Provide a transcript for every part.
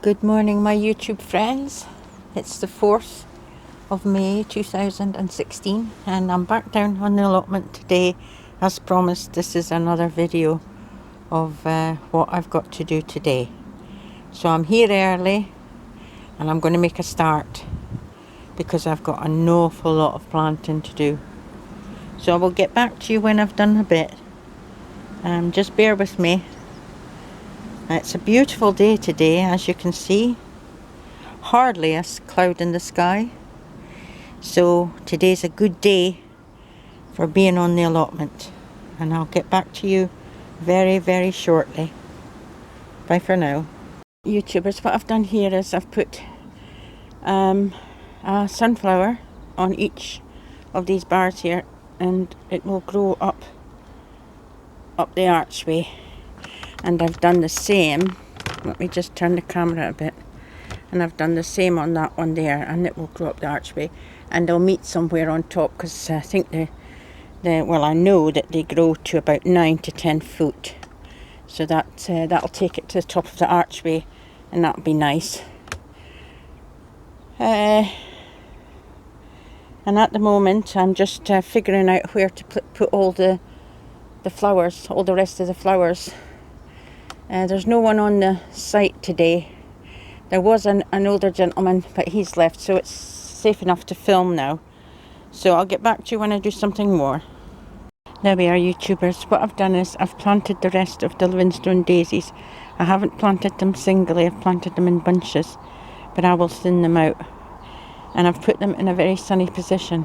Good morning, my YouTube friends. It's the 4th of May 2016 and I'm back down on the allotment today. As promised, this is another video of what I've got to do today. So I'm here early and I'm going to make a start because I've got an awful lot of planting to do. So I will get back to you when I've done a bit. Just bear with me. It's a beautiful day today, as you can see. Hardly a cloud in the sky. So today's a good day for being on the allotment. And I'll get back to you very, very shortly. Bye for now. YouTubers, what I've done here is I've put a sunflower on each of these bars here, and it will grow up the archway. And I've done the same, let me just turn the camera a bit, and I've done the same on that one there, and it will grow up the archway, and they'll meet somewhere on top, because I think well, I know that they grow to about 9 to 10 foot, so that'll take it to the top of the archway, and that'll be nice. And at the moment I'm just figuring out where to put all the flowers, all the rest of the flowers. There's no one on the site today. There was an older gentleman, but he's left, so it's safe enough to film now. So I'll get back to you when I do something more. There we are, YouTubers. What I've done is I've planted the rest of the Winston daisies. I haven't planted them singly, I've planted them in bunches, but I will thin them out. And I've put them in a very sunny position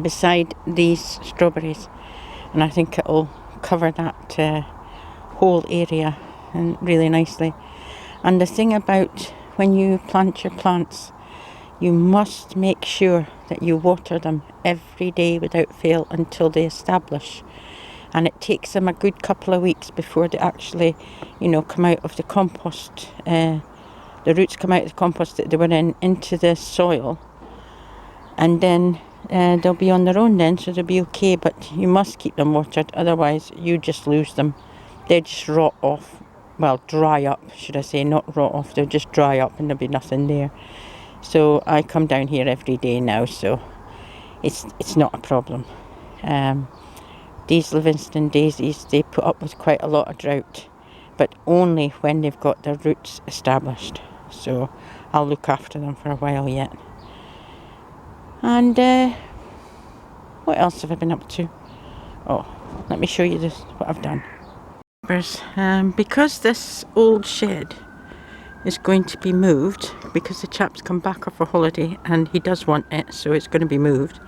beside these strawberries. And I think it'll cover that whole area and really nicely. And the thing about when you plant your plants, you must make sure that you water them every day without fail until they establish. And it takes them a good couple of weeks before they actually, come out of the compost. The roots come out of the compost that they were in into the soil, and then they'll be on their own then, so they'll be okay. But you must keep them watered, otherwise you just lose them. They just rot off. Well, dry up, should I say, not rot off. They'll just dry up and there'll be nothing there. So I come down here every day now, so it's not a problem. These Winston daisies, they put up with quite a lot of drought, but only when they've got their roots established. So I'll look after them for a while yet. And what else have I been up to? Oh, let me show you what I've done. Because this old shed is going to be moved, because the chap's come back off a holiday and he does want it, so it's going to be moved.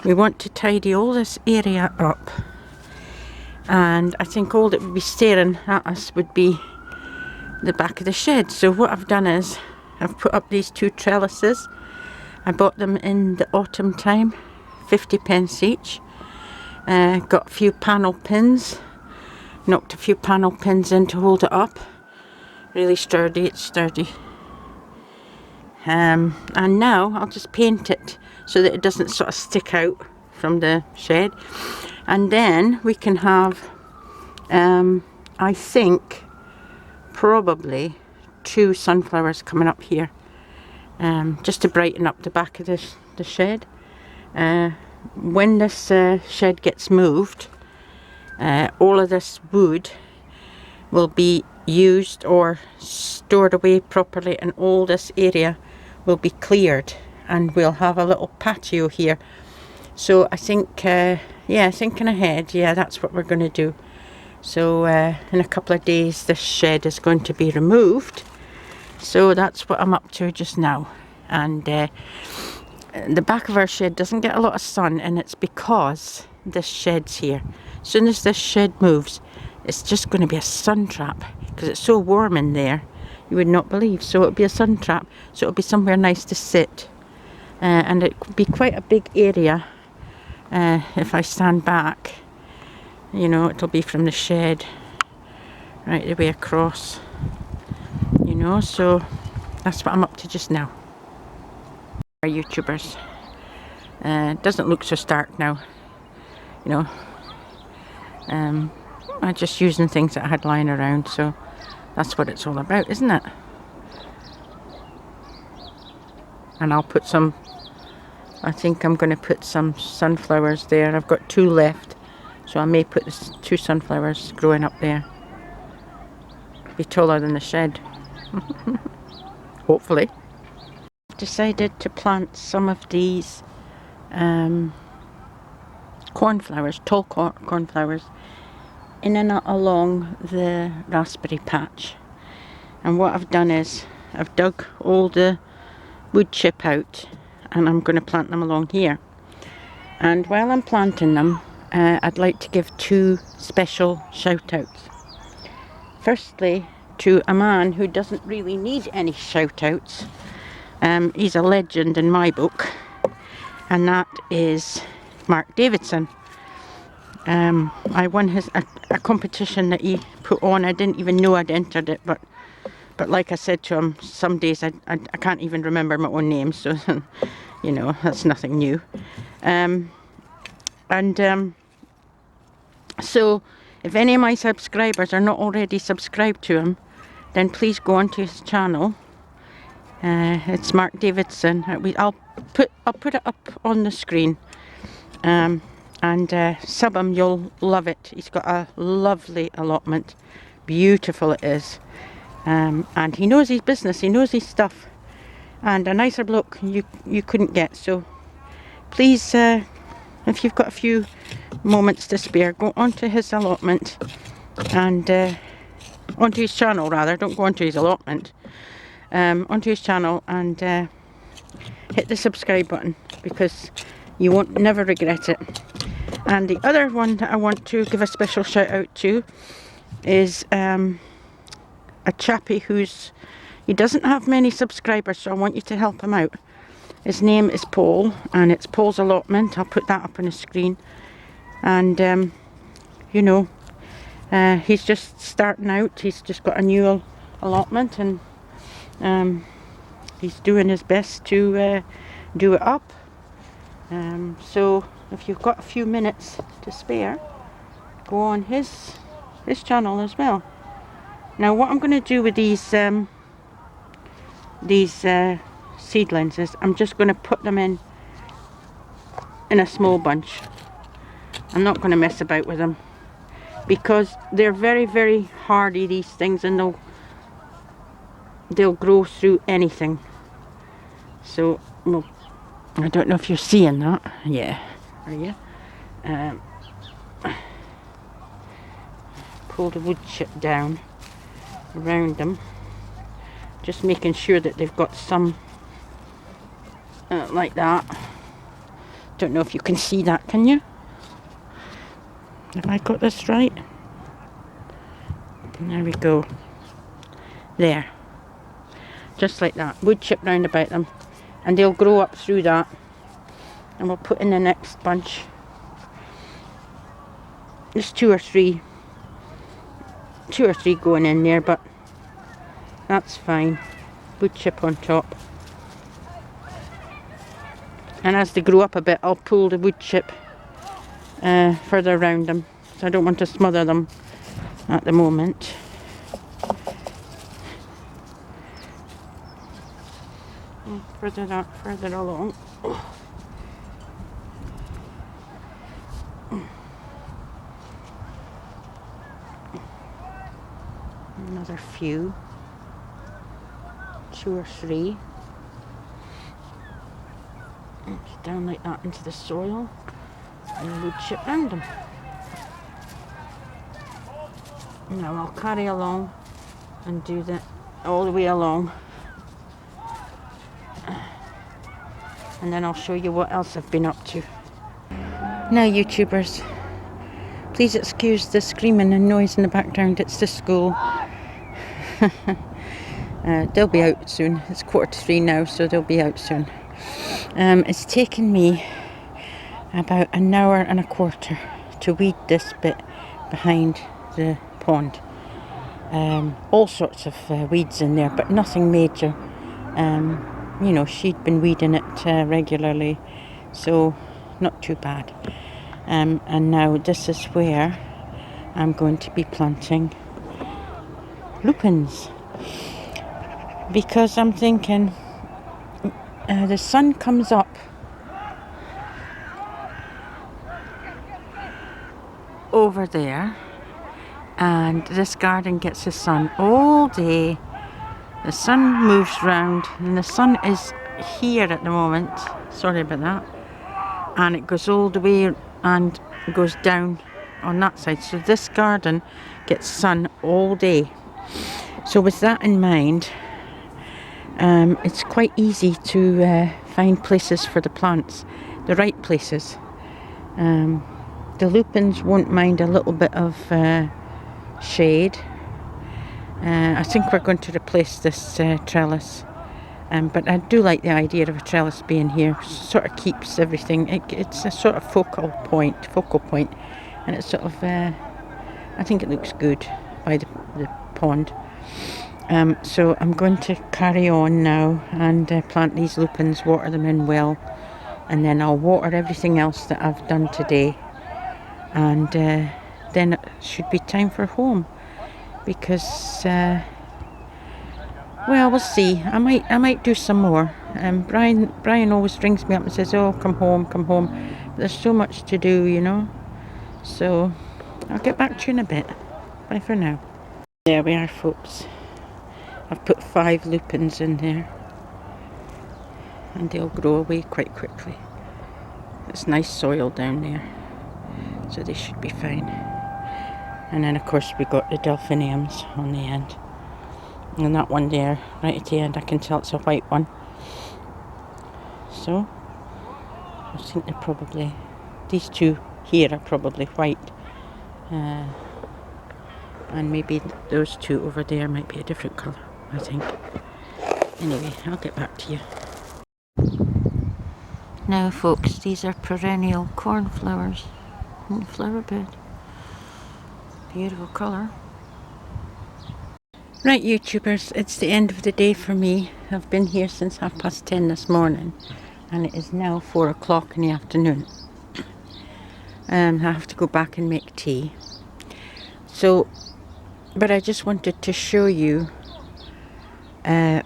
We want to tidy all this area up, and I think all that would be staring at us would be the back of the shed. So what I've done is I've put up these 2 trellises. I bought them in the autumn time, 50p each. Got a few panel pins. Knocked a few panel pins in to hold it up. Really sturdy, it's sturdy. And now I'll just paint it so that it doesn't sort of stick out from the shed. And then we can have, I think, probably 2 sunflowers coming up here. Just to brighten up the back of the shed. When this shed gets moved, all of this wood will be used or stored away properly, and all this area will be cleared, and we'll have a little patio here. So I think, thinking ahead, that's what we're going to do. So in a couple of days this shed is going to be removed, so that's what I'm up to just now. And the back of our shed doesn't get a lot of sun, and it's because this shed's here. As soon as this shed moves, it's just going to be a sun trap, because it's so warm in there, you would not believe. So it'll be a sun trap, so it'll be somewhere nice to sit, and it could be quite a big area. If I stand back, it'll be from the shed right the way across, so that's what I'm up to just now. Our YouTubers, it doesn't look so stark now, I'm just using things that I had lying around, so That's what it's all about, isn't it? And I'll put some, I think I'm going to put some sunflowers there. I've got 2 left, so I may put 2 sunflowers growing up there. Be taller than the shed. Hopefully. I've decided to plant some of these cornflowers, tall cornflowers, in and along the raspberry patch. And what I've done is I've dug all the wood chip out, and I'm going to plant them along here. And while I'm planting them, I'd like to give 2 special shout outs. Firstly, to a man who doesn't really need any shout outs. He's a legend in my book, and that is Mark Davidson. I won a competition that he put on. I didn't even know I'd entered it, but like I said to him, some days I can't even remember my own name, so you know, that's nothing new. So if any of my subscribers are not already subscribed to him, then please go onto his channel. It's Mark Davidson. I'll put it up on the screen. And sub him, you'll love it. He's got a lovely allotment. Beautiful it is. And he knows his business, he knows his stuff. And a nicer bloke you couldn't get. So please, if you've got a few moments to spare, go onto his allotment and onto his channel rather. Don't go onto his allotment. Onto his channel and hit the subscribe button, because you won't never regret it. And the other one that I want to give a special shout out to is a chappie he doesn't have many subscribers, so I want you to help him out. His name is Paul, and it's Paul's Allotment. I'll put that up on the screen. And you know, he's just starting out. He's just got a new allotment, and he's doing his best to do it up. So if you've got a few minutes to spare, go on his channel as well. Now what I'm going to do with these seedlings is I'm just going to put them in a small bunch. I'm not going to mess about with them, because they're very, very hardy, these things, and they'll grow through anything. So, well, I don't know if you're seeing that. Yeah, are you? Pull the wood chip down around them, just making sure that they've got some like that. Don't know if you can see that, can you? Have I got this right? There we go. There. Just like that. Wood chip round about them. And they'll grow up through that. And we'll put in the next bunch. There's two or three going in there, but that's fine. Wood chip on top. And as they grow up a bit, I'll pull the wood chip further around them. So I don't want to smother them at the moment. Further along. Another few. 2 or 3. Down like that into the soil, and the wood chip round them. Now I'll carry along and do that all the way along, and then I'll show you what else I've been up to. Now YouTubers, please excuse the screaming and noise in the background. It's the school. They'll be out soon. It's 2:45 now, so they'll be out soon. It's taken me about an hour and a quarter to weed this bit behind the pond. All sorts of weeds in there, but nothing major. You know, she'd been weeding it regularly, so not too bad. And now this is where I'm going to be planting lupins, because I'm thinking the sun comes up over there, and this garden gets the sun all day. The sun moves round, and the sun is here at the moment, sorry about that, and it goes all the way and goes down on that side, so this garden gets sun all day. So with that in mind, it's quite easy to find places for the plants, the right places. The lupins won't mind a little bit of shade. I think we're going to replace this trellis, but I do like the idea of a trellis being here. Sort of keeps everything, it's a sort of focal point, and it's sort of, I think it looks good by the pond. So I'm going to carry on now and plant these lupins, water them in well, and then I'll water everything else that I've done today, and then it should be time for home, because well, we'll see. I might do some more. Brian always rings me up and says, oh, come home, but there's so much to do, you know, so I'll get back to you in a bit. Bye for now. There we are, folks. I've put 5 lupins in there, and they'll grow away quite quickly. It's nice soil down there, so they should be fine. And then of course we got the delphiniums on the end, and that one there right at the end, I can tell it's a white one, so I think they're probably, these two here are probably white, and maybe those two over there might be a different colour, I think. Anyway, I'll get back to you. Now folks, these are perennial cornflowers in the flower bed. Beautiful colour. Right, YouTubers, it's the end of the day for me. I've been here since 10:30 this morning, and it is now 4 o'clock in the afternoon. I have to go back and make tea. So, but I just wanted to show you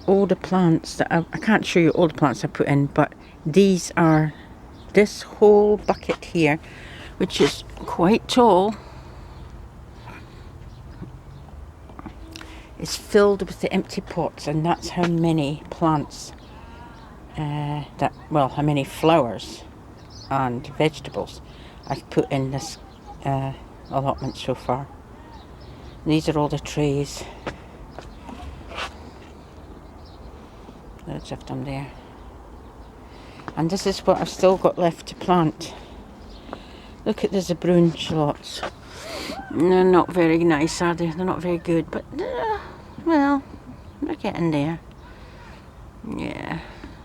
all the plants that I can't show you all the plants I put in, but these are, this whole bucket here, which is quite tall, is filled with the empty pots, and that's how many plants, how many flowers and vegetables I've put in this allotment so far. These are all the trays. Loads of them there. And this is what I've still got left to plant. Look at the Zabroon shallots. They're not very nice, are they? They're not very good, but well, they're getting there. Yeah,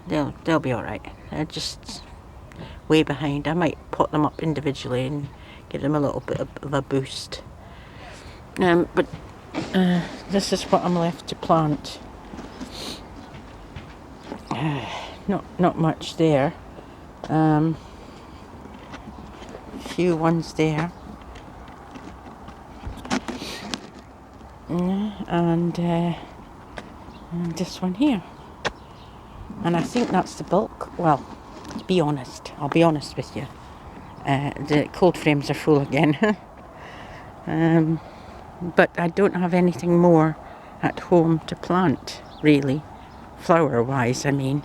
they'll be alright. They're just way behind. I might pot them up individually and give them a little bit of a boost. But this is what I'm left to plant. Not much there. Few ones there. And this one here. And I think that's the bulk. Well, to be honest, I'll be honest with you. The cold frames are full again. But I don't have anything more at home to plant, really. Flower wise, I mean.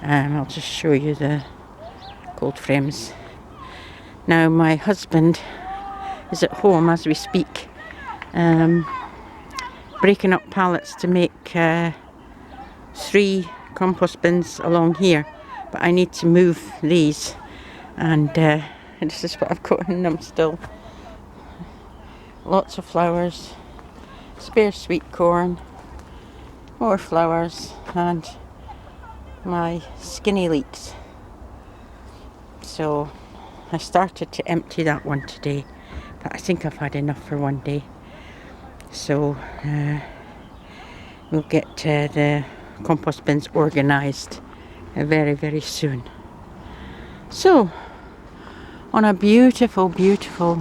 I'll just show you the cold frames. Now my husband is at home as we speak, breaking up pallets to make 3 compost bins along here, but I need to move these, and this is what I've got in them still. Lots of flowers, spare sweet corn, more flowers, and my skinny leeks. So I started to empty that one today, but I think I've had enough for one day. So we'll get the compost bins organised very, very soon. So on a beautiful, beautiful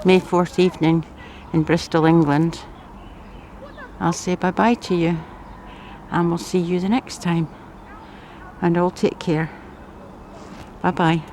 May 4th evening, in Bristol, England, I'll say bye-bye to you, and we'll see you the next time, and all take care. Bye-bye.